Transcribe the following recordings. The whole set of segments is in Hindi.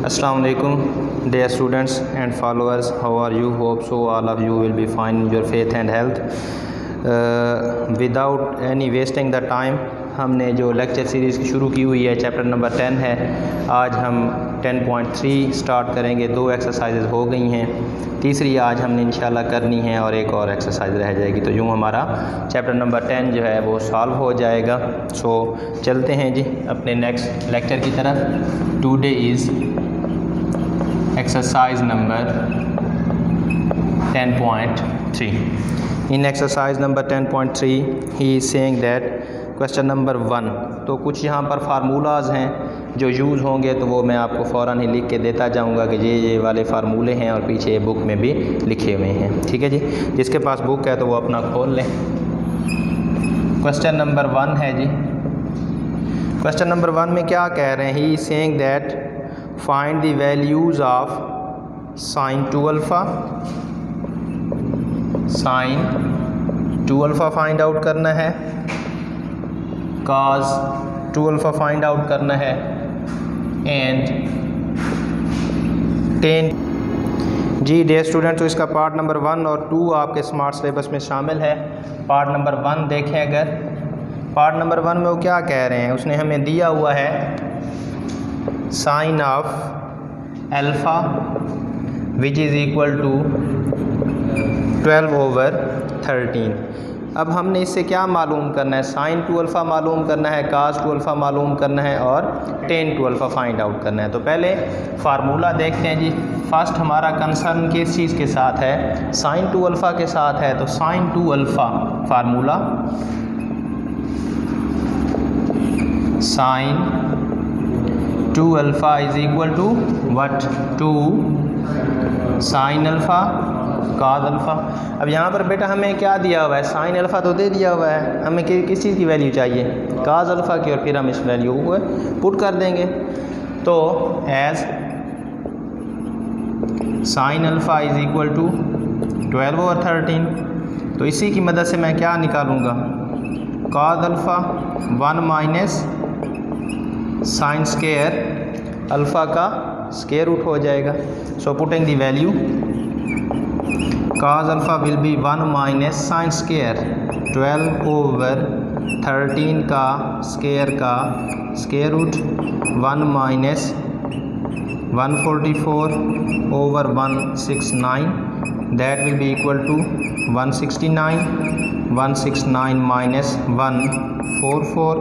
Assalamu alaikum, dear students and followers. How are you? Hope so all of you will be fine in your faith and health. Without any wasting the time, हमने जो लेक्चर सीरीज़ शुरू की हुई है, चैप्टर नंबर 10 है। आज हम 10.3 स्टार्ट करेंगे। 2 एक्सरसाइजेज हो गई हैं, तीसरी आज हमने इंशाल्लाह करनी है और एक और एक्सरसाइज रह जाएगी। तो यूँ हमारा चैप्टर नंबर 10 जो है वो सॉल्व हो जाएगा। सो चलते हैं जी अपने नेक्स्ट लेक्चर की तरफ। Today is exercise number 10.3। In exercise number 10.3 he is saying that question number 1। तो कुछ यहाँ पर फार्मूलाज हैं जो यूज़ होंगे, तो वो मैं आपको फ़ौरन ही लिख के देता जाऊँगा कि ये वाले फार्मूले हैं और पीछे ये बुक में भी लिखे हुए हैं। ठीक है जी, जिसके पास बुक है तो वो अपना खोल लें। क्वेश्चन नंबर 1 है जी। क्वेश्चन नंबर 1 में क्या कह रहे हैं? He is saying that find the values of sine 2 alpha. Sine 2 alpha find out करना है, cos 2 अल्फ़ा फाइंड आउट करना है एंड tan। जी डियर स्टूडेंट, तो इसका पार्ट नंबर 1 और 2 आपके स्मार्ट सिलेबस में शामिल है। पार्ट नंबर 1 देखें, अगर पार्ट नंबर 1 में वो क्या कह रहे हैं, उसने हमें दिया हुआ है sine of alpha which is equal to 12/13। अब हमने इससे क्या मालूम करना है? साइन 2 अल्फ़ा मालूम करना है, cos 2 अल्फ़ा मालूम करना है और tan 2 अल्फ़ा फाइंड आउट करना है। तो पहले फार्मूला देखते हैं जी। फर्स्ट हमारा कंसर्न किस चीज़ के साथ है? साइन 2 अल्फ़ा के साथ है। तो sine 2 alpha formula sine 2 alpha is equal to what? 2 sine alpha cos alpha. अब यहाँ पर बेटा हमें क्या दिया हुआ है? साइन अल्फ़ा तो दे दिया हुआ है, हमें किस चीज़ की वैल्यू चाहिए? cos अल्फ़ा की, और फिर हम इस वैल्यू को पुट कर देंगे। तो as sine alpha is equal to 12/13। तो इसी की मदद से मैं क्या निकालूँगा? cos alpha 1 minus sine square alpha का स्केयर रूट हो जाएगा। So putting the value, cos alpha will be 1 minus sine square 12/13 का square root 1 minus 144/169, that will be equal to 169। 169 minus 144,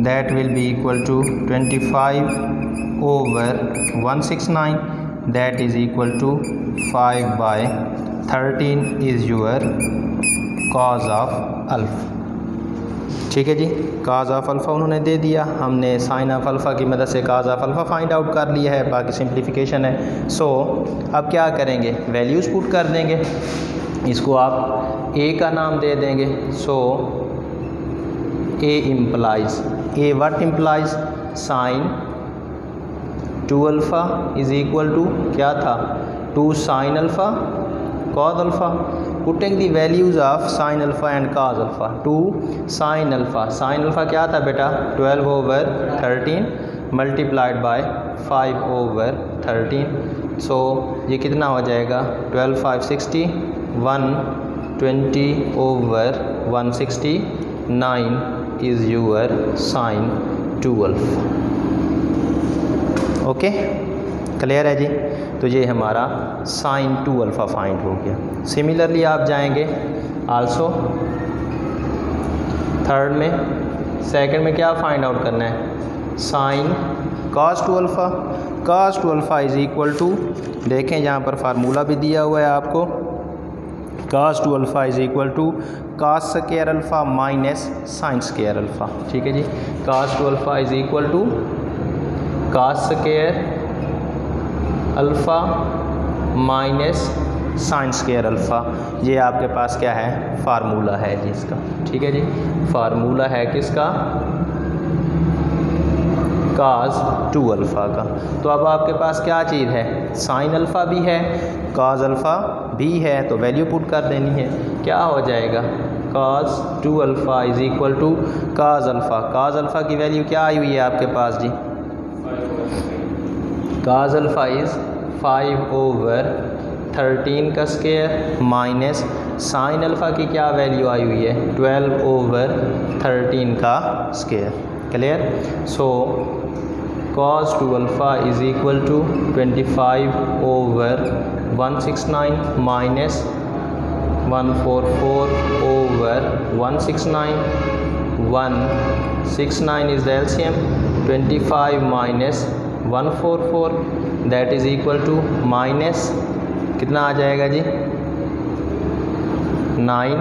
that will be equal to 25/169, that is equal to 5/13 is your cos of alpha. ठीक है जी, cos ऑफ अल्फ़ा उन्होंने दे दिया, हमने साइन ऑफ अल्फ़ा की मदद से cos of alpha find out कर लिया है। बाकी सिंप्लीफिकेशन है। सो अब क्या करेंगे? वैल्यूज़ पुट कर देंगे। इसको आप a का नाम दे देंगे। So a implies, a what implies? Sine 2 alpha is equal to क्या था? 2 sine alpha cos alpha. Putting the values of sine alpha and cos alpha. 2 sine alpha, sine alpha क्या था बेटा? 12/13 मल्टीप्लाइड बाय 5/13। सो ये कितना हो जाएगा? 12 5 60, 120/169 is your sine 2 alpha. Okay, clear है जी। तो ये हमारा साइन 2 अल्फ़ा फाइंड हो गया। सिमिलरली आप जाएंगे आल्सो थर्ड में, सेकंड में क्या फाइंड आउट करना है? Sine cos 2 alpha. cos 2 alpha is equal to, देखें यहाँ पर फार्मूला भी दिया हुआ है आपको। cos 2 alpha is equal to cos square alpha minus sine square alpha. ठीक है जी, cos 2 alpha is equal to cos square alpha minus sine square alpha. ये आपके पास क्या है? फार्मूला है जी इसका। ठीक है जी, फार्मूला है किसका? cos 2 अल्फ़ा का। तो अब आपके पास क्या चीज़ है? साइन अल्फ़ा भी है, cos अल्फ़ा भी है, तो वैल्यू पुट कर देनी है। क्या हो जाएगा? cos 2 alpha is equal to cos alpha. cos alpha की वैल्यू क्या आई हुई है आपके पास जी? काज अल्फ़ा इज़ 5/13 का स्क्वायर माइनस साइन अल्फ़ा की क्या वैल्यू आई हुई है 12/13 का square. Clear. So cos 2 alpha is equal to 25/169 minus 144/169। 169 is the LCM, 25 minus 144 that is equal to minus कितना आ जाएगा जी 9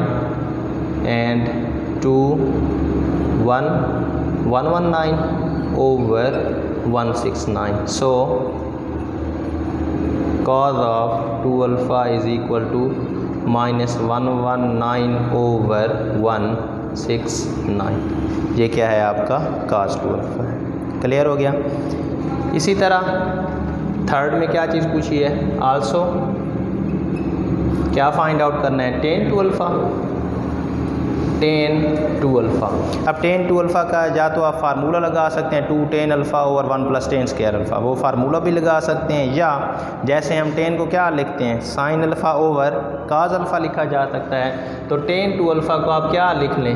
and 2 119 over 169. So cos of 2 alpha is equal to minus 119 over 169। ये क्या है आपका cos 2 alpha है। क्लियर हो गया। इसी तरह थर्ड में क्या चीज़ पूछी है आल्सो क्या फाइंड आउट करना है tan 2 alpha। tan 2 alpha. अब tan 2 अल्फ़ा का या तो आप फार्मूला लगा सकते हैं 2 tan alpha over 1 + tan square alpha, वो फार्मूला भी लगा सकते हैं, या जैसे हम tan को क्या लिखते हैं sin alpha over cos alpha लिखा जा सकता है। तो tan 2 अल्फ़ा को आप क्या लिख लें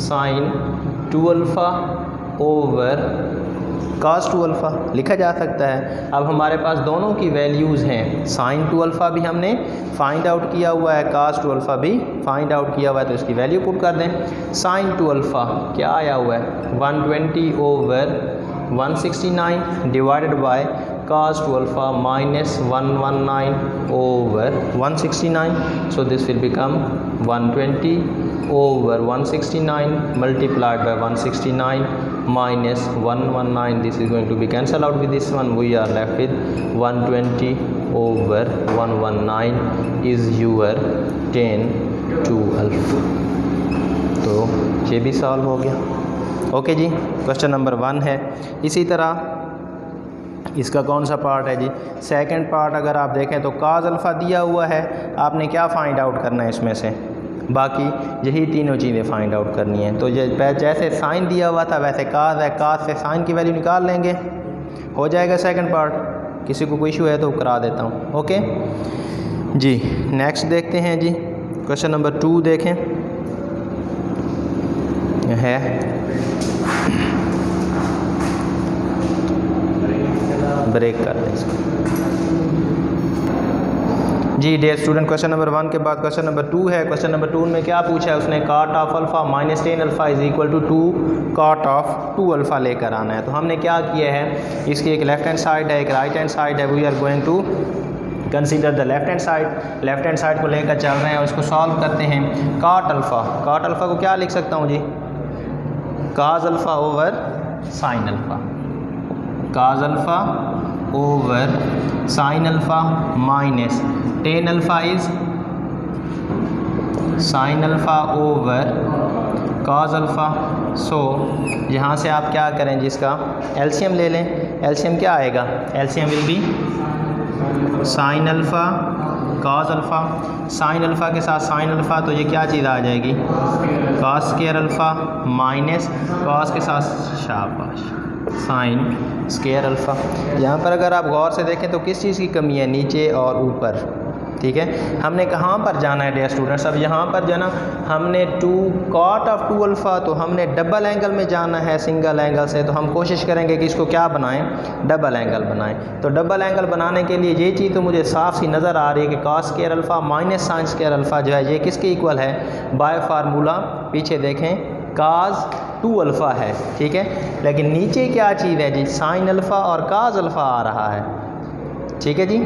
sin 2 alpha over cos 2 alpha लिखा जा सकता है। अब हमारे पास दोनों की वैल्यूज़ हैं, sin 2 अल्फ़ा भी हमने फाइंड आउट किया हुआ है, cos 2 अल्फ़ा भी फाइंड आउट किया हुआ है, तो इसकी वैल्यू पुट कर दें। sin 2 अल्फ़ा क्या आया हुआ है 120/169 divided by cos 2 alpha minus 119/169। So this will become 120/169 multiplied by 169 minus 119. This is going to be cancelled out with this one. We are left with 120/119 is your tan 2 alpha. तो ये भी सॉल्व हो गया। ओके जी, क्वेश्चन नंबर 1 है। इसी तरह इसका कौन सा पार्ट है जी सेकंड पार्ट अगर आप देखें तो cos अल्फ़ा दिया हुआ है, आपने क्या फाइंड आउट करना है इसमें से, बाकी यही तीनों चीज़ें फाइंड आउट करनी है। तो जैसे साइन दिया हुआ था वैसे cos है, cos से साइन की वैल्यू निकाल लेंगे, हो जाएगा सेकंड पार्ट। किसी को कोई इशू है तो करा देता हूँ। ओके जी, नेक्स्ट देखते हैं जी क्वेश्चन नंबर 2 देखें है ब्रेक कर दें इसको जी। डियर स्टूडेंट, क्वेश्चन नंबर 1 के बाद क्वेश्चन नंबर 2 है। क्वेश्चन नंबर 2 में क्या पूछा है उसने, cot of alpha minus tan alpha is equal to 2 cot of 2 alpha लेकर आना है। तो हमने क्या किया है, इसकी एक लेफ्ट हैंड साइड है एक राइट हैंड साइड है। We are going to consider the left hand side को लेकर चल रहे हैं और इसको सॉल्व करते हैं। cot अल्फ़ा को क्या लिख सकता हूँ जी cos alpha over sin alpha, cos alpha over sin alpha minus tan alpha is sin alpha over cos alpha. So यहाँ से आप क्या करें जिसका एलसीएम ले लें। एलसीएम क्या आएगा, LCM will be sin alpha cos alpha, sin alpha के साथ sin अल्फ़ा, तो ये क्या चीज़ आ जाएगी cos square alpha minus cos के साथ शाबाश sin स्क्वायर अल्फ़ा। यहाँ पर अगर आप गौर से देखें तो किस चीज़ की कमी है, नीचे और ऊपर। ठीक है, हमने कहाँ पर जाना है डियर स्टूडेंट्स, अब यहाँ पर जाना हमने 2 cot ऑफ 2 अल्फ़ा, तो हमने डबल एंगल में जाना है सिंगल एंगल से। तो हम कोशिश करेंगे कि इसको क्या बनाएं, डबल एंगल बनाएं। तो डबल एंगल बनाने के लिए ये चीज़ तो मुझे साफ सी नज़र आ रही है कि cos square alpha minus sin square alpha जो है ये किसके इक्वल है, बाय फार्मूला पीछे देखें cos 2 अल्फ़ा है। ठीक है, लेकिन नीचे क्या चीज़ है जी sin अल्फ़ा और cos अल्फ़ा आ रहा है। ठीक है जी,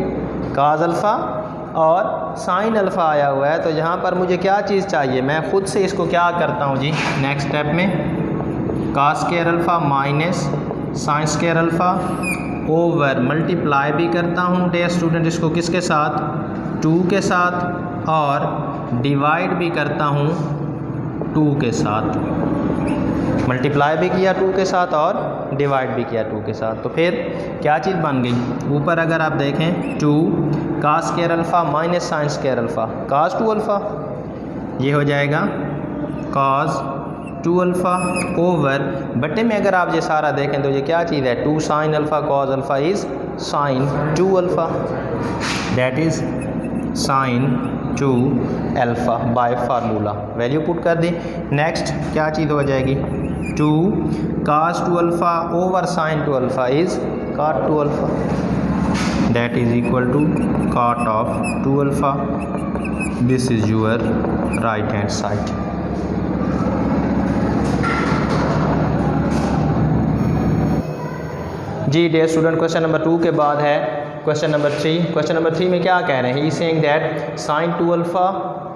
cos अल्फ़ा और sin अल्फ़ा आया हुआ है। तो यहाँ पर मुझे क्या चीज़ चाहिए, मैं ख़ुद से इसको क्या करता हूँ जी नेक्स्ट स्टेप में cos square alpha minus sin square alpha over multiply भी करता हूँ डियर स्टूडेंट इसको किसके साथ 2 के साथ, और डिवाइड भी करता हूँ 2 के साथ। मल्टीप्लाई भी किया 2 के साथ और डिवाइड भी किया 2 के साथ। तो फिर क्या चीज़ बन गई, ऊपर अगर आप देखें 2 cos square alpha minus sin square alpha cos 2 alpha, ये हो जाएगा cos 2 2 अल्फ़ा ओवर बटे में अगर आप ये सारा देखें तो ये क्या चीज़ है, 2 sine alpha cos alpha is sine 2 alpha, that is sine 2 alpha bye formula. Value put कर दी। नेक्स्ट क्या चीज़ हो जाएगी, 2 cos 2 alpha over sine 2 alpha is cot 2 alpha, that is equal to cot of 2 alpha. This is your right hand side. जी डियर स्टूडेंट, क्वेश्चन नंबर 2 के बाद है क्वेश्चन नंबर 3। क्वेश्चन नंबर 3 में क्या कह रहे हैं, he saying that sine 2 alpha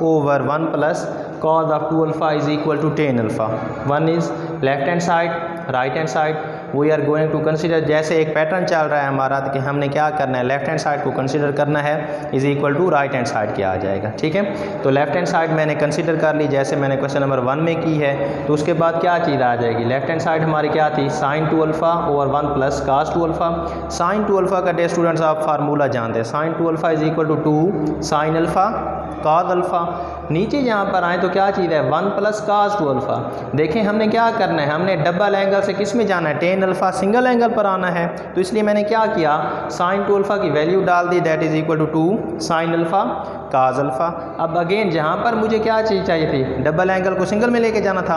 over 1 plus cos of 2 alpha is equal to 10 alpha. 1 is left hand side, right hand side we are going to consider. जैसे एक पैटर्न चल रहा है हमारा कि हमने क्या करना है, लेफ्ट हैंड साइड को कंसीडर करना है, is equal to right hand side क्या आ जाएगा। ठीक है, तो लेफ्ट हैंड साइड मैंने कंसीडर कर ली जैसे मैंने क्वेश्चन नंबर 1 में की है। तो उसके बाद क्या चीज़ आ जाएगी, लेफ्ट हैंड साइड हमारी क्या थी, sine 2 alpha over 1 plus cos 2 alpha. Sine 2 alpha का डे स्टूडेंट्स आप फार्मूला जानते हैं, sine 2 alpha is equal to 2 sine alpha cos alpha. नीचे यहाँ पर आए तो क्या चीज़ है, 1 प्लस कास 2 अल्फ़ा। देखें हमने क्या करना है, हमने डबल एंगल से किस में जाना है, टेन अल्फ़ा सिंगल एंगल पर आना है। तो इसलिए मैंने क्या किया, साइन 2 अल्फ़ा की वैल्यू डाल दी, that is equal to 2 sine alpha cos alpha. अब अगेन जहाँ पर मुझे क्या चीज़ चाहिए थी, डबल एंगल को सिंगल में लेके जाना था,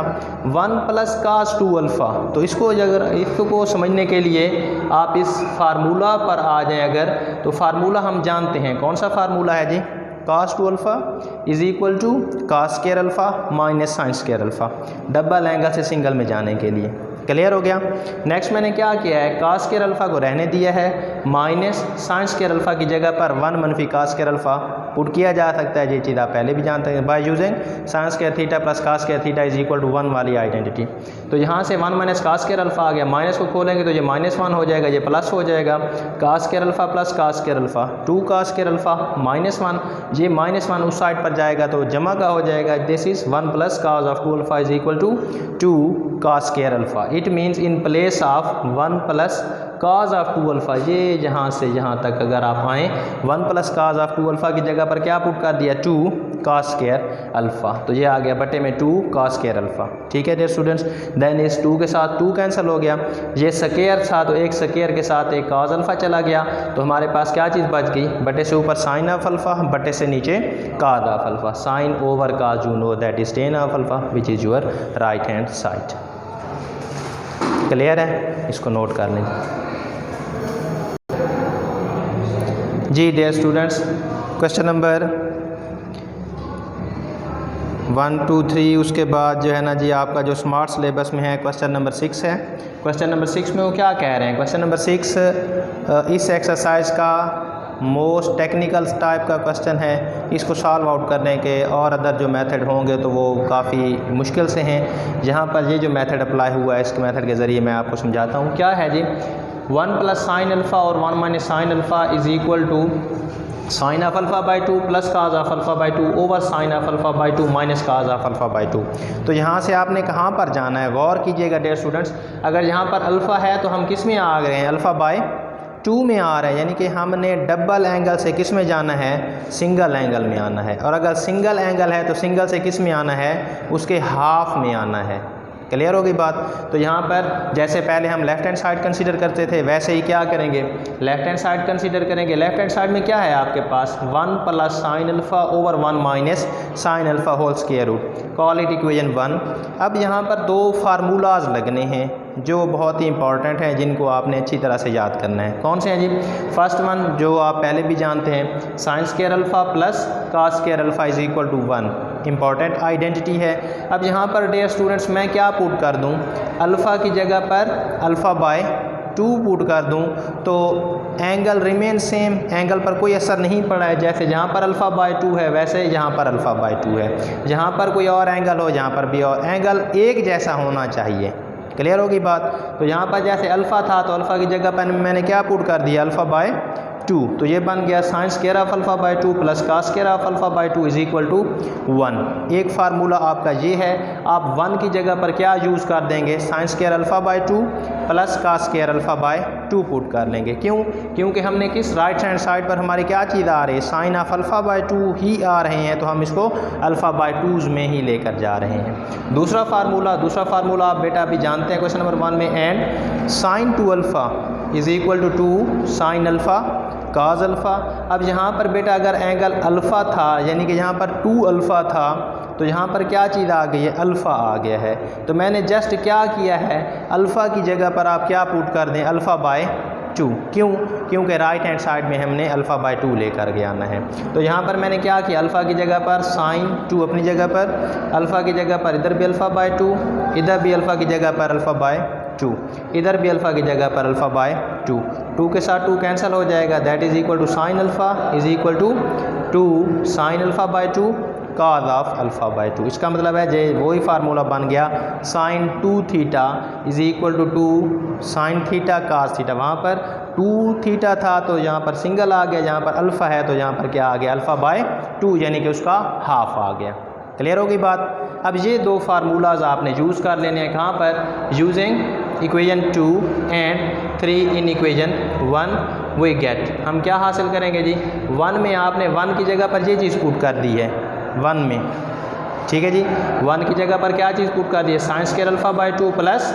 1 प्लस कास 2 अल्फ़ा। तो इसको अगर इसको समझने के लिए आप इस फार्मूला पर आ जाएं अगर, तो फार्मूला हम जानते हैं, कौन सा फार्मूला है जी, cos 2 alpha is equal to cos square alpha minus sine square alpha, double angle से सिंगल में जाने के लिए। क्लियर हो गया। नेक्स्ट मैंने क्या किया है, कास स्क्वायर अल्फ़ा को रहने दिया है, माइनस साइन स्क्वायर अल्फ़ा की जगह पर 1 मनफी कास स्क्वायर अल्फ़ा पुट किया जा सकता है। ये चीज़ आप पहले भी जानते हैं by using sine square theta plus cos square theta is equal to 1 वाली आइडेंटिटी। तो यहाँ से 1 माइनस कास स्क्वायर अल्फ़ा आ गया, माइनस को खोलेंगे तो ये -1 हो जाएगा, ये प्लस हो जाएगा, cos square alpha plus cos square alpha 2 cos square alpha -1, ये -1 उस साइड पर जाएगा तो जमा का हो जाएगा, this is 1 plus cos of 2 alpha is equal to 2 cos square alpha. It means in place of 1 plus cos of 2 alpha, ये यहाँ से यहाँ तक अगर आप आएँ 1 प्लस काज ऑफ 2 अल्फ़ा की जगह पर क्या पुट कर दिया, 2 कास स्क्वायर अल्फ़ा। तो ये आ गया बटे में 2 कास स्क्वायर अल्फ़ा। ठीक है डियर स्टूडेंट्स, देन इस 2 के साथ 2 कैंसिल हो गया, ये स्क्वायर था तो एक स्क्वायर के साथ एक काज अल्फ़ा चला गया, तो हमारे पास क्या चीज़ बच गई, बटे से ऊपर साइन ऑफ अल्फ़ा, बटे से नीचे cos of alpha. Sine over cos you know that is tan of alpha which is your right hand side. Clear है, इसको नोट कर लें जी डियर स्टूडेंट्स। क्वेश्चन नंबर 1 2 3 उसके बाद जो है ना जी आपका जो स्मार्ट सिलेबस में है क्वेश्चन नंबर 6 है। क्वेश्चन नंबर 6 में वो क्या कह रहे हैं, क्वेश्चन नंबर 6 इस एक्सरसाइज का मोस्ट टेक्निकल टाइप का क्वेश्चन है। इसको सॉल्व आउट करने के और अदर जो मेथड होंगे तो वो काफ़ी मुश्किल से हैं। यहाँ पर ये जो मेथड अप्लाई हुआ है इसके मेथड के ज़रिए मैं आपको समझाता हूँ। क्या है जी, 1 प्लस साइन अल्फ़ा और 1 minus sine alpha is equal to sine of alpha by 2 plus cos of alpha by 2 over sine of alpha by 2 minus cos of alpha by 2। तो यहाँ से आपने कहाँ पर जाना है, गौर कीजिएगा डियर स्टूडेंट्स। अगर यहाँ पर अल्फ़ा है तो हम किस में आ गए हैं, अल्फ़ा बाई 2 में आ रहे हैं, यानी कि हमने डबल एंगल से किस में जाना है, सिंगल एंगल में आना है। और अगर सिंगल एंगल है तो सिंगल से किस में आना है, उसके हाफ में आना है। क्लियर हो गई बात। तो यहाँ पर जैसे पहले हम लेफ्ट हैंड साइड कंसीडर करते थे वैसे ही क्या करेंगे, लेफ्ट हैंड साइड कंसीडर करेंगे। लेफ्ट हैंड साइड में क्या है आपके पास, 1 plus sine alpha over 1 minus sine alpha whole square root, call it equation 1। अब यहाँ पर 2 फार्मूलाज लगने हैं जो बहुत ही इंपॉर्टेंट हैं, जिनको आपने अच्छी तरह से याद करना है। कौन से हैं जी, फर्स्ट वन जो आप पहले भी जानते हैं, sine square alpha plus cos square alpha is equal to 1, important identity है। अब यहाँ पर डियर स्टूडेंट्स मैं क्या पुट कर दूँ, अल्फ़ा की जगह पर अल्फ़ा बाय 2 पुट कर दूँ तो एंगल रिमेन सेम, एंगल पर कोई असर नहीं पड़ा है। जैसे जहाँ पर अल्फ़ा बाय 2 है वैसे यहाँ पर अल्फ़ा बाय 2 है, जहाँ पर कोई और एंगल हो जहाँ पर भी और एंगल एक जैसा होना चाहिए। क्लियर होगी बात। तो यहाँ पर जैसे अल्फ़ा था तो अल्फ़ा की जगह पर मैंने क्या पुट कर दिया, अल्फ़ा बाय 2, तो ये बन गया sine square of alpha by 2 plus cos square of alpha by 2 is equal to 1। एक फार्मूला आपका ये है, आप 1 की जगह पर क्या यूज़ कर देंगे, sine square alpha by 2 plus cos square alpha by 2 put कर लेंगे। क्यों? क्योंकि हमने किस राइट हैंड साइड पर हमारी क्या चीज़ आ रही है, साइन ऑफ अल्फ़ा बाय 2 ही आ रहे हैं, तो हम इसको अल्फ़ा बाय 2 में ही लेकर जा रहे हैं। दूसरा फार्मूला आप बेटा अभी जानते हैं क्वेश्चन नंबर 1 में, and sine 2 alpha is equal to 2 sine alpha cos alpha. अब यहाँ पर बेटा अगर एंगल अल्फ़ा था, यानी कि यहाँ पर 2 अल्फ़ा था, तो यहाँ पर क्या चीज़ आ गई है, अल्फ़ा आ गया है। तो मैंने जस्ट क्या किया है, अल्फ़ा की जगह पर आप क्या पुट कर दें, अल्फ़ा बाय 2। क्यों? क्योंकि राइट हैंड साइड में हमने अल्फ़ा बाय 2 लेकर के आना है। तो यहाँ पर मैंने क्या किया, अल्फ़ा की जगह पर साइन 2 अपनी जगह पर, अल्फ़ा की जगह पर इधर भी अल्फ़ा बाय 2, इधर भी अल्फ़ा की जगह पर अल्फ़ा बाय 2, इधर भी अल्फ़ा की जगह पर अल्फ़ा बाय 2। 2 के साथ 2 कैंसिल हो जाएगा, that is equal to sine alpha is equal to 2 sine alpha by 2 cos of alpha by 2। इसका मतलब है जे वही फार्मूला बन गया, sine 2 theta is equal to 2 sine theta cos theta. वहाँ पर 2 थीटा था तो यहाँ पर सिंगल आ गया, यहाँ पर अल्फ़ा है तो यहाँ पर क्या आ गया, अल्फ़ा बाय 2, यानी कि उसका हाफ आ गया। क्लियर होगी बात? अब ये 2 फार्मूलाज आपने यूज़ कर लेने हैं, कहाँ पर, using equation 2 and 3 in equation 1 we get. हम क्या हासिल करेंगे जी, 1 में आपने 1 की जगह पर ये चीज़ पुट कर दी है 1 में, ठीक है जी। 1 की जगह पर क्या चीज़ पुट कर दी है, sine square alpha by 2 plus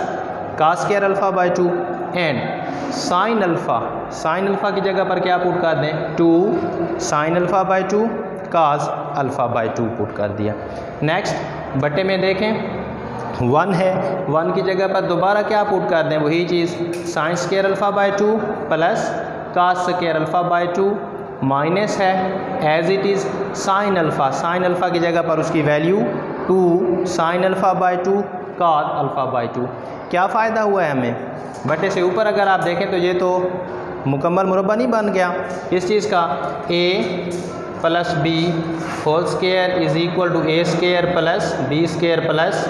cos square alpha by 2 and sine alpha की जगह पर क्या पुट कर दें, 2 sine alpha by 2 cos alpha by 2 put कर दिया। नेक्स्ट बट्टे में देखें 1 है, 1 की जगह पर दोबारा क्या पुट कर दें, वही चीज़ sine square alpha by 2 plus cos square alpha by 2 minus है as it is sine alpha की जगह पर उसकी value 2 sine alpha by 2 cos alpha by 2। क्या फ़ायदा हुआ है हमें, बटे से ऊपर अगर आप देखें तो ये तो मुकम्मल मुरब्बा नहीं बन गया इस चीज़ का, a plus B whole square is equal to A square plus B square plus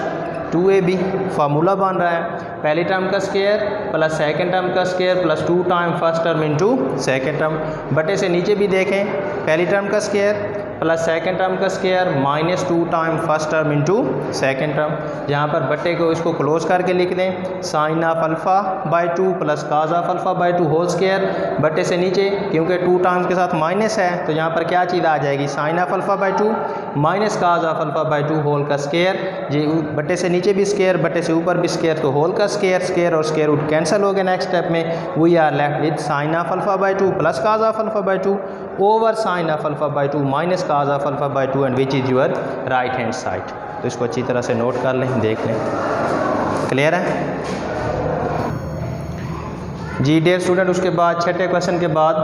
2ab formula बन रहा है, पहली टर्म का स्क्वायर प्लस सेकंड टर्म का square plus 2 time first term into second term. बटे से नीचे भी देखें, पहली टर्म का स्क्वायर प्लस सेकंड टर्म का square minus 2 time first term into second term. यहाँ पर बट्टे को इसको क्लोज करके लिख दें, sign of alpha by 2 plus cos of alpha by 2 whole square. बट्टे से नीचे क्योंकि 2 टर्म्स के साथ माइनस है तो यहाँ पर क्या चीज़ आ जाएगी, sine of alpha by 2 minus cos of alpha by 2 whole का स्क्वायर। ये बट्टे से नीचे भी स्क्वायर, बट्टे से ऊपर भी स्क्वायर, तो होल का स्क्वायर, स्क्वायर और स्क्वायर रूट कैंसिल हो गए। नेक्स्ट स्टेप में we are left with sine of alpha by 2 plus cos of alpha by 2 over sine of alpha by 2 minus cos of alpha by 2 and which is your right hand side. तो इसको अच्छी तरह से नोट कर लें, देख लें। क्लियर है जी डियर स्टूडेंट? उसके बाद छठे क्वेश्चन के बाद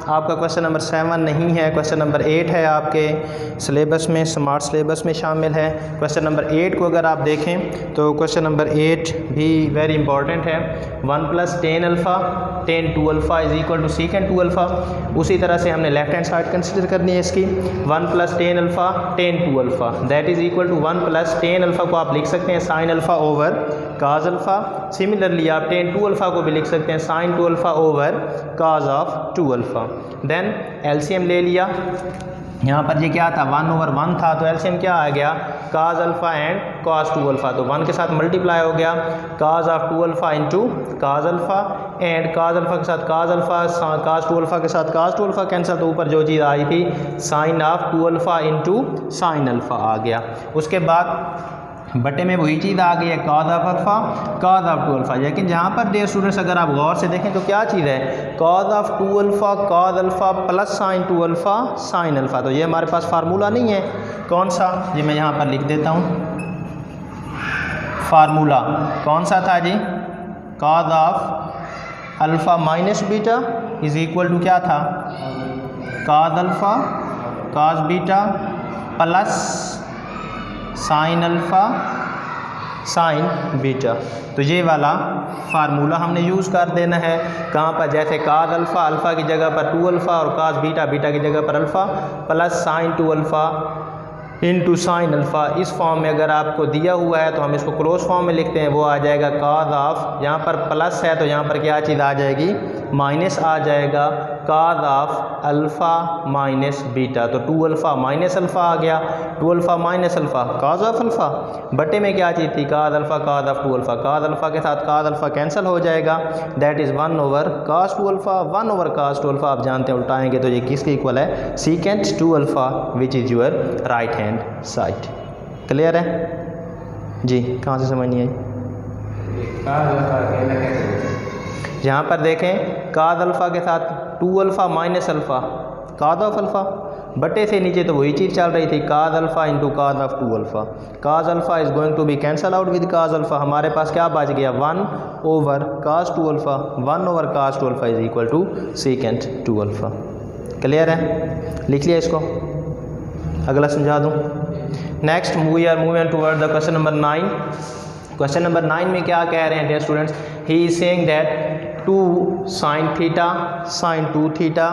आपका क्वेश्चन नंबर 7 नहीं है, क्वेश्चन नंबर 8 है आपके सिलेबस में, स्मार्ट सिलेबस में शामिल है। क्वेश्चन नंबर 8 को अगर आप देखें तो क्वेश्चन नंबर 8 भी वेरी इंपॉर्टेंट है। 1 plus tan alpha tan 2 alpha is equal to secant 2 alpha. उसी तरह से हमने लेफ्ट हैंड साइड कंसिडर करनी है इसकी, 1 plus tan alpha tan 2 alpha that is equal to 1 plus tan alpha को आप लिख सकते हैं sine alpha over cos alpha. Similarly आप टेन 2 अल्फ़ा को भी लिख सकते हैं sine 2 alpha over cos of 2 alpha. Then LCM ले लिया, यहाँ पर ये क्या था 1 ओवर 1 था, तो एलसीएम क्या आ गया, cos alpha and cos 2 alpha, तो 1 के साथ मल्टीप्लाई हो गया, cos of 2 alpha into cos alpha and cos alpha के साथ काज अल्फ़ा, काज 2 अल्फ़ा के साथ काज 2 अल्फ़ा कैंसिल, तो ऊपर जो चीज़ आई थी sine of 2 alpha into sine alpha आ गया। उसके बाद बटे में वही चीज़ आ गई है cos of alpha cos of 2 alpha. लेकिन जहाँ पर डियर स्टूडेंट्स अगर आप गौर से देखें तो क्या चीज़ है, cos of 2 alpha cos alpha plus sine 2 alpha sine alpha. तो ये हमारे पास फार्मूला नहीं है, कौन सा, ये मैं यहाँ पर लिख देता हूँ। फार्मूला कौन सा था जी, cos of alpha minus beta is equal to क्या था, cos alpha cos beta plus sine alpha sine beta. तो ये वाला फार्मूला हमने यूज़ कर देना है कहाँ पर, जैसे काज अल्फ़ा अल्फ़ा की जगह पर 2 अल्फ़ा और काज बीटा बीटा की जगह पर alpha plus sine 2 alpha into sine alpha. इस फॉर्म में अगर आपको दिया हुआ है तो हम इसको क्लोज फॉर्म में लिखते हैं, वो आ जाएगा काज ऑफ, यहाँ पर प्लस है तो यहाँ पर क्या चीज़ आ जाएगी, माइनस आ जाएगा, cos of alpha minus beta, तो 2 अल्फ़ा माइनस अल्फ़ा आ गया, 2 alpha minus alpha cos of alpha, बटे में क्या चीज़ थी cos alpha cos of 2 alpha, cos alpha के साथ काज अल्फ़ा कैंसिल हो जाएगा, that is 1 over cos 2 alpha, 1 over cos 2 alpha. आप जानते हैं उल्टाएंगे तो ये किसके इक्वल है, secant 2 alpha which is your right hand side. Clear है जी, कहाँ से समझ नहीं आई? यहाँ पर देखें काज अल्फ़ा के साथ 2 alpha minus alpha cos of alpha, बटे से नीचे तो वही चीज़ चल रही थी cos alpha into cos of 2 alpha, cos alpha is going to be cancel out with cos alpha, हमारे पास क्या बच गया 1 over cos 2 alpha, 1 over cos 2 alpha is equal to secant 2 alpha. Clear है, लिख लिया इसको, अगला समझा दूँ। Next we are moving toward the question number 9। Question number 9 में क्या कह रहे हैं dear students, he is saying that 2 sine theta sine 2 theta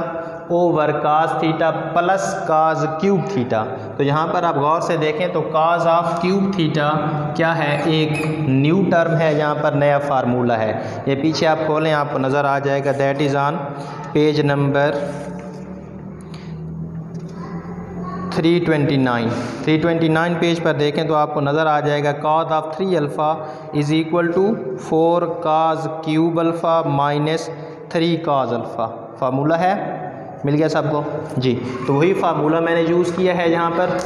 over cos theta plus cos cube theta. तो यहाँ पर आप गौर से देखें तो काज ऑफ क्यूब थीटा क्या है, एक न्यू टर्म है, यहाँ पर नया फार्मूला है। ये पीछे आप खोलें आपको नज़र आ जाएगा, that is on page number 329 page पर देखें तो आपको नज़र आ जाएगा cos of 3 alpha is equal to 4 cos cube alpha minus 3 cos alpha. Formula है, मिल गया सबको जी। तो वही फार्मूला मैंने यूज़ किया है। यहाँ पर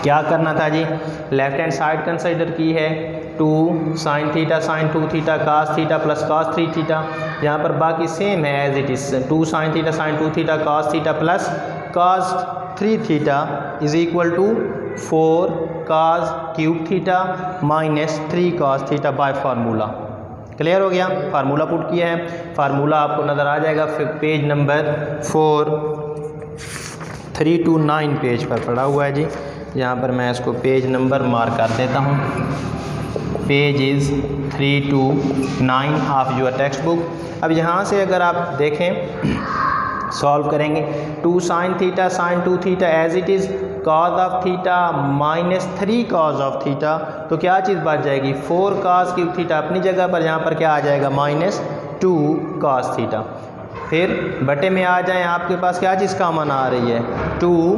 क्या करना था जी, लेफ्ट हैंड साइड कंसिडर की है 2 sine theta sine 2 theta cos theta plus cos 3 theta, यहाँ पर बाकी सेम है as it is, 2 sine theta sine 2 theta cos theta plus cos 3 theta is equal to 4 cos cube theta minus 3 cos theta by formula. Clear हो गया, फार्मूला पुट किया है, फार्मूला आपको नज़र आ जाएगा पेज नंबर 329 पेज पर पड़ा हुआ है जी। यहाँ पर मैं इसको पेज नंबर मार्क कर देता हूँ, page is 329 of your text book. अब यहाँ से अगर आप देखें सॉल्व करेंगे, 2 sine theta sine 2 theta as it is cos of theta minus 3 cos of theta, तो क्या चीज़ बच जाएगी 4 काज क्यूब थीटा अपनी जगह पर, यहाँ पर क्या आ जाएगा माइनस 2 काज थीटा। फिर बटे में आ जाएं, आपके पास क्या चीज़ कॉमन आ रही है 2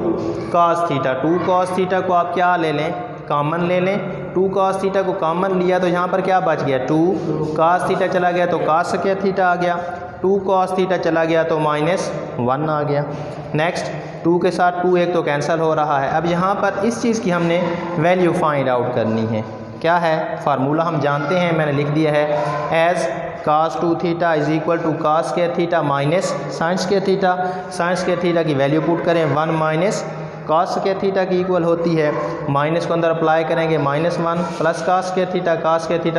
काज थीटा, 2 काज थीटा को आप क्या ले लें कॉमन ले लें, 2 काज थीटा को कॉमन लिया तो यहाँ पर क्या बच गया 2 काज थीटा चला गया तो काज स्क्वायर थीटा आ गया, 2 कॉस थीटा चला गया तो माइनस 1 आ गया। नेक्स्ट 2 के साथ 2 एक तो कैंसिल हो रहा है। अब यहाँ पर इस चीज़ की हमने वैल्यू फाइंड आउट करनी है, क्या है फार्मूला हम जानते हैं, मैंने लिख दिया है as cos 2 theta is equal to cos square theta minus sine square theta. Sine square theta की वैल्यू पुट करें 1 माइनस कास स्क्वायर थीटा की इक्वल होती है, माइनस को अंदर अप्लाई करेंगे -1 plus cos square theta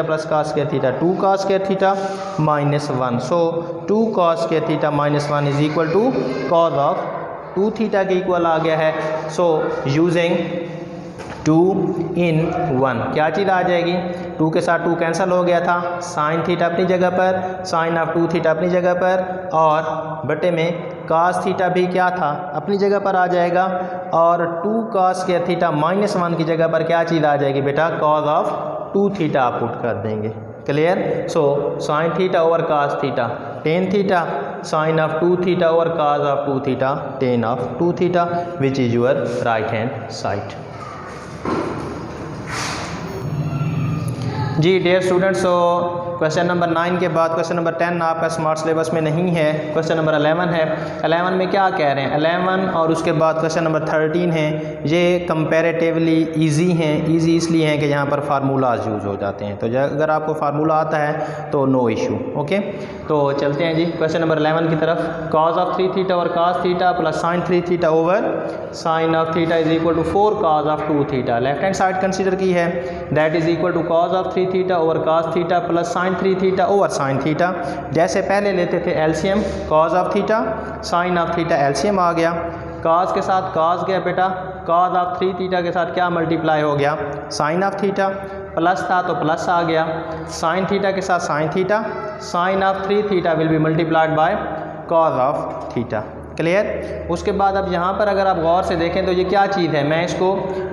plus cos square theta 2 cos square theta -1। So 2 cos square theta -1 is equal to cos of 2 theta के इक्वल आ गया है। सो यूजिंग 2 in 1 क्या चीज़ आ जाएगी, 2 के साथ 2 कैंसिल हो गया था, साइन थीटा अपनी जगह पर, साइन ऑफ 2 थीटा अपनी जगह पर, और बटे में कास थीटा भी क्या था अपनी जगह पर आ जाएगा, और 2 कास स्क्वायर थीटा -1 की जगह पर क्या चीज़ आ जाएगी बेटा कॉज ऑफ 2 थीटा आप पुट कर देंगे। Clear. So sine theta over cos theta tan theta, sine of 2 theta over cos of 2 theta tan of 2 theta which is your right hand side. जी dear students, so question number 9 के बाद क्वेश्चन नंबर 10 आपका स्मार्ट सिलेबस में नहीं है, क्वेश्चन नंबर 11 है। 11 में क्या कह रहे हैं, 11 और उसके बाद क्वेश्चन नंबर 13 है, ये कंपैरेटिवली इजी हैं। इजी इसलिए हैं कि यहाँ पर फार्मूलाज यूज़ हो जाते हैं, तो अगर आपको फार्मूला आता है तो नो इशू। ओके, तो चलते हैं जी क्वेश्चन नंबर 11 की तरफ। कॉज ऑफ 3 थीटा और cos theta plus sine 3 theta over sine of theta is equal to 4 cos of 2 theta. Left hand side consider की है, that is equal to cos of 3 theta over cos theta plus sine 3 theta over sine theta. जैसे पहले लेते थे LCM, cos of theta sine of theta LCM आ गया, काज के साथ काज गया बेटा, काज ऑफ 3 थीटा के साथ क्या मल्टीप्लाई हो गया साइन ऑफ थीटा, प्लस था तो प्लस आ गया, साइन थीटा के साथ sine theta, sine of 3 theta will be multiplied by cos of theta. Clear. उसके बाद अब यहाँ पर अगर आप गौर से देखें तो ये क्या चीज़ है, मैं इसको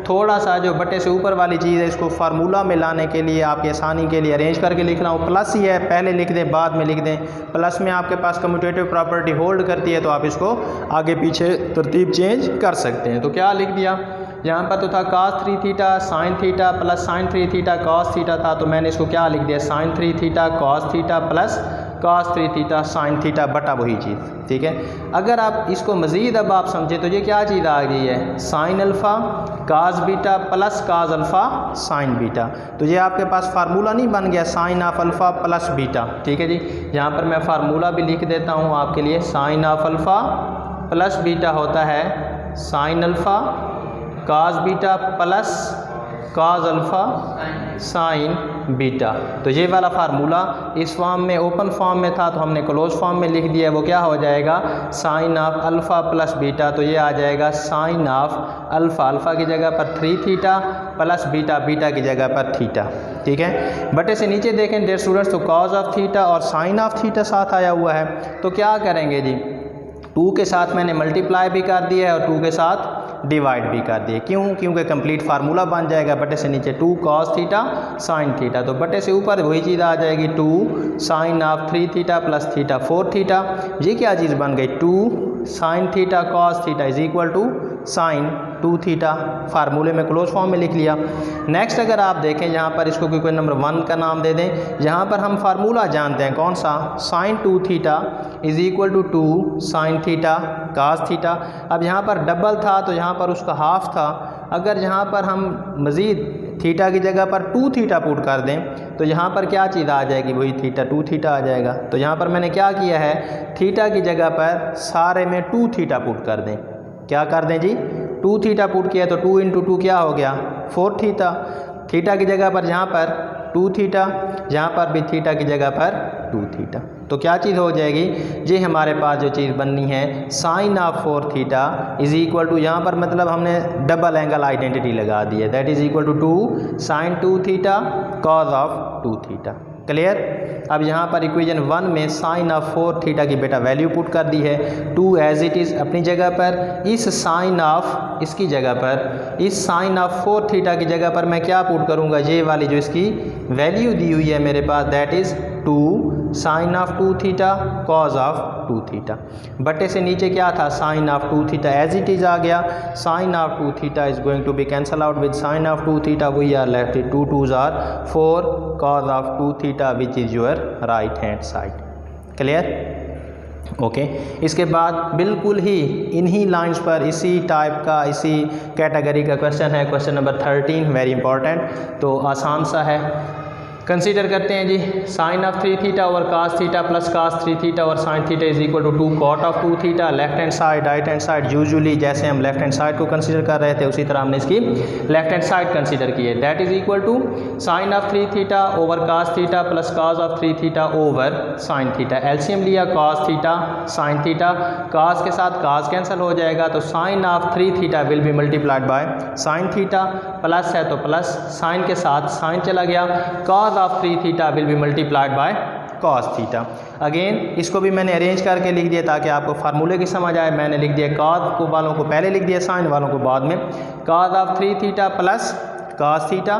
थोड़ा सा जो बटे से ऊपर वाली चीज़ है इसको फार्मूला में लाने के लिए आपकी आसानी के लिए अरेंज करके लिख रहा हूँ। प्लस ही है, पहले लिख दें बाद में लिख दें। प्लस में आपके पास कम्यूटेटिव प्रॉपर्टी होल्ड करती है तो आप इसको आगे पीछे तरतीब चेंज कर सकते हैं। तो क्या लिख दिया, यहाँ पर तो था cos 3 theta sine theta plus sine 3 theta cos theta था, तो मैंने इसको क्या लिख दिया, sine 3 theta cos theta plus cos 3 theta sine theta बटा वही चीज़। ठीक है, अगर आप इसको मज़ीद अब आप समझें तो ये क्या चीज़ आ गई है, sine alpha cos beta plus cos alpha sine beta. तो ये आपके पास फार्मूला नहीं बन गया sine of alpha plus beta. ठीक है जी, यहाँ पर मैं फार्मूला भी लिख देता हूँ आपके लिए। Sine of alpha plus beta होता है sine alpha cos beta plus cos alpha sine beta. तो ये वाला फार्मूला इस फॉर्म में ओपन फॉर्म में था तो हमने क्लोज फॉर्म में लिख दिया, वो क्या हो जाएगा, sine of alpha plus beta. तो ये आ जाएगा साइन ऑफ अल्फ़ा, अल्फ़ा की जगह पर 3 थीटा प्लस बीटा, बीटा की जगह पर थीटा। ठीक है, बटे से नीचे देखें डियर स्टूडेंट्स तो कॉज ऑफ थीटा और साइन ऑफ थीटा साथ आया हुआ है। तो क्या करेंगे जी, 2 के साथ मैंने मल्टीप्लाई भी कर दिया है और 2 के साथ डिवाइड भी कर दिए। क्यों, क्योंकि कंप्लीट फार्मूला बन जाएगा बटे से नीचे 2 cos थीटा साइन थीटा, तो बटे से ऊपर वही चीज़ आ जाएगी 2 sine of 3 theta plus theta 4 theta. ये क्या चीज़ बन गई, 2 sine theta cos theta is equal to sine 2 theta. फार्मूले में क्लोज फॉर्म में लिख लिया। नेक्स्ट अगर आप देखें यहाँ पर इसको कोई नंबर 1 का नाम दे दें। यहाँ पर हम फार्मूला जानते हैं कौन सा, sine 2 theta is equal to 2 sine theta cos theta. अब यहाँ पर डबल था तो यहाँ पर उसका हाफ था। अगर यहाँ पर हम मज़ीद थीटा की जगह पर 2 थीटा पुट कर दें तो यहाँ पर क्या चीज़ आ जाएगी, वही थीटा 2 थीटा आ जाएगा। तो यहाँ पर मैंने क्या किया है, थीटा की जगह पर सारे में 2 थीटा पुट कर दें। क्या कर दें जी, 2 थीटा पुट किया तो 2 इंटू 2 क्या हो गया, 4 थीटा। थीटा की जगह पर यहाँ पर 2 थीटा, यहाँ पर भी थीटा की जगह पर 2 थीटा। तो क्या चीज़ हो जाएगी, ये हमारे पास जो चीज़ बननी है sine of 4 theta is equal to, यहाँ पर मतलब हमने डबल एंगल आइडेंटिटी लगा दी है, that is equal to 2 sine 2 theta cos of 2 theta. Clear. अब यहाँ पर इक्वेशन 1 में साइन ऑफ 4 थीटा की बेटा वैल्यू पुट कर दी है, 2 एज इट इज़ अपनी जगह पर, इस साइन ऑफ इसकी जगह पर, इस साइन ऑफ 4 थीटा की जगह पर मैं क्या पुट करूँगा, ये वाली जो इसकी वैल्यू दी हुई है मेरे पास, that is 2 sine of 2 theta cos of 2 theta. बटे से नीचे क्या था, sine of 2 theta as it is आ गया, sine of 2 theta is going to be cancel out with sine of 2 theta, we are left 2 2s are 4 cos of 2 theta which is your right hand side. Clear. Okay इसके बाद बिल्कुल ही इन्हीं लाइंस पर इसी टाइप का, इसी कैटेगरी का क्वेश्चन है, क्वेश्चन नंबर 13, वेरी इंपॉर्टेंट। तो आसान सा है, कंसीडर करते हैं जी, sine of 3 theta over cos theta plus cos 3 theta और sine theta is equal to 2 cot of 2 theta. Left hand side right hand side, usually जैसे हम लेफ्ट हैंड साइड को कंसीडर कर रहे थे उसी तरह हमने इसकी लेफ्ट हैंड साइड कंसीडर की है, that is equal to sine of 3 theta over cos theta plus cos of 3 theta over sine theta. LCM लिया cos theta sine theta, cos के साथ कास कैंसिल हो जाएगा तो sine of 3 theta will be multiplied by sine theta, plus है तो प्लस, साइन के साथ साइन चला गया, cos of 3 theta will be multiplied by cos theta. Again इसको भी मैंने अरेंज करके लिख दिया ताकि आपको फार्मूले की समझ आए। मैंने लिख दिया कॉस को वालों को पहले लिख दिया, साइन वालों को बाद में, cos of 3 theta plus cos theta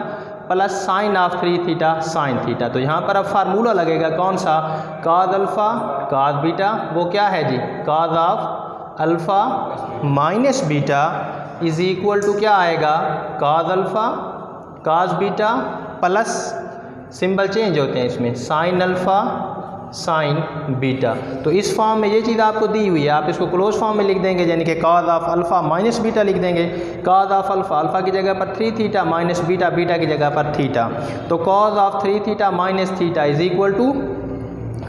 plus sign of 3 theta sine theta. तो यहाँ पर अब फार्मूला लगेगा कौन सा, कॉस अल्फ़ा कॉस बीटा, वो क्या है जी, cos of alpha minus beta is equal to क्या आएगा, cos alpha cos beta plus symbol change होते हैं इसमें, साइन अल्फ़ा साइन बीटा। तो इस फॉर्म में ये चीज़ आपको दी हुई है, आप इसको क्लोज फॉर्म में लिख देंगे, यानी कि cos of alpha minus beta लिख देंगे। कॉस ऑफ अल्फ़ा, अल्फ़ा की जगह पर 3 थीटा माइनस बीटा, बीटा की जगह पर थीटा, तो cos of 3 theta minus theta is equal to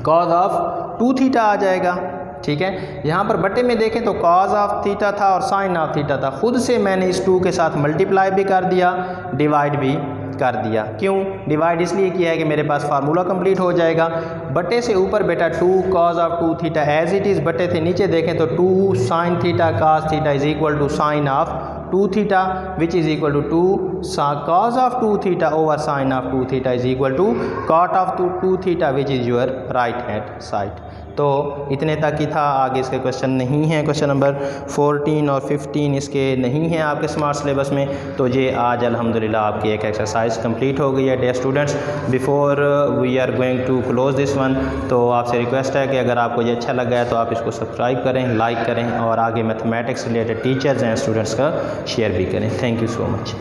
cos of 2 theta आ जाएगा। ठीक है, यहाँ पर बटे में देखें तो कॉस ऑफ थीटा था और साइन ऑफ थीटा था, खुद से मैंने इस 2 के साथ मल्टीप्लाई भी कर दिया, डिवाइड भी कर दिया। क्यों डिवाइड, इसलिए किया है कि मेरे पास फार्मूला कंप्लीट हो जाएगा। बटे से ऊपर बेटा 2 cos of 2 theta as it is, बटे से नीचे देखें तो 2 sine theta cos theta is equal to sine of 2 theta which is equal to 2 cos of 2 theta over sin of 2 theta is equal to cot of 2 theta which is your right hand side। तो इतने तक ही था, आगे इसके क्वेश्चन नहीं हैं। क्वेश्चन नंबर 14 और 15 इसके नहीं हैं आपके स्मार्ट सिलेबस में। तो ये आज अल्हम्दुलिल्लाह आपकी एक एक्सरसाइज कंप्लीट हो गई है। Dear students, before we are going to close this one, तो आपसे रिक्वेस्ट है कि अगर आपको ये अच्छा लगा है तो आप इसको सब्सक्राइब करें, लाइक करें और आगे mathematics related teachers and students का शेयर भी करें। Thank you so much.